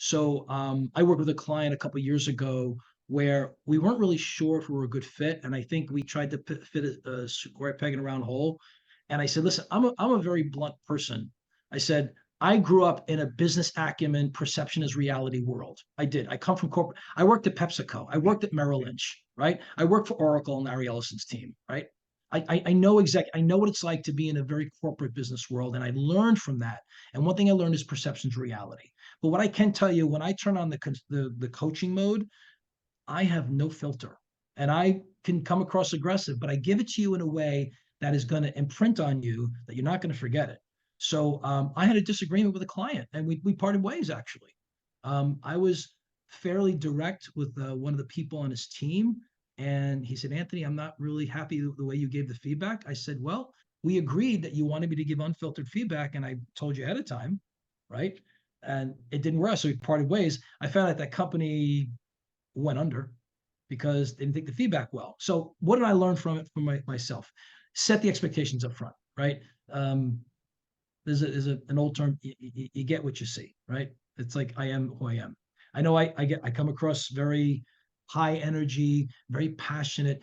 So I worked with a client a couple of years ago where we weren't really sure if we were a good fit, and I think we tried to fit a square peg in a round hole. And I said, "Listen, I'm a very blunt person." I said, "I grew up in a business acumen, perception is reality world. I did. I come from corporate. I worked at PepsiCo. I worked at Merrill Lynch, right? I worked for Oracle and Larry Ellison's team, right? I know I know what it's like to be in a very corporate business world, and I learned from that. And one thing I learned is perception's reality. But what I can tell you, when I turn on the coaching mode, I have no filter, and I can come across aggressive, but I give it to you in a way that is going to imprint on you that you're not going to forget it. So I had a disagreement with a client, and we parted ways actually. I was fairly direct with one of the people on his team, and he said, "Anthony, I'm not really happy with the way you gave the feedback." I said, "Well, we agreed that you wanted me to give unfiltered feedback, and I told you ahead of time, right?" And it didn't work, so we parted ways. I found out that company went under because they didn't take the feedback well. So what did I learn from it for myself? Set the expectations up front, right? Um, there's an old term, you get what you see, right? It's like I am who I am. I know I come across very high energy, very passionate.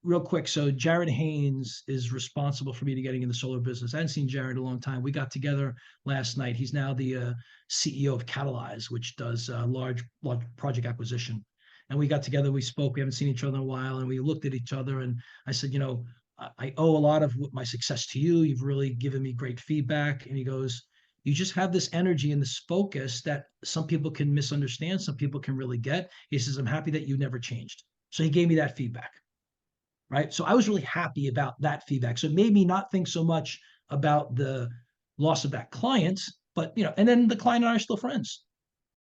Real quick, so Jared Haynes is responsible for me to getting in the solar business. I hadn't seen Jared in a long time. We got together last night. He's now the CEO of Catalyze, which does large project acquisition. And we got together, we spoke. We haven't seen each other in a while, and we looked at each other. And I said, I owe a lot of my success to you. You've really given me great feedback. And he goes, you just have this energy and this focus that some people can misunderstand, some people can really get. He says, I'm happy that you never changed. So he gave me that feedback, right? So I was really happy about that feedback. So it made me not think so much about the loss of that client, but and then the client and I are still friends.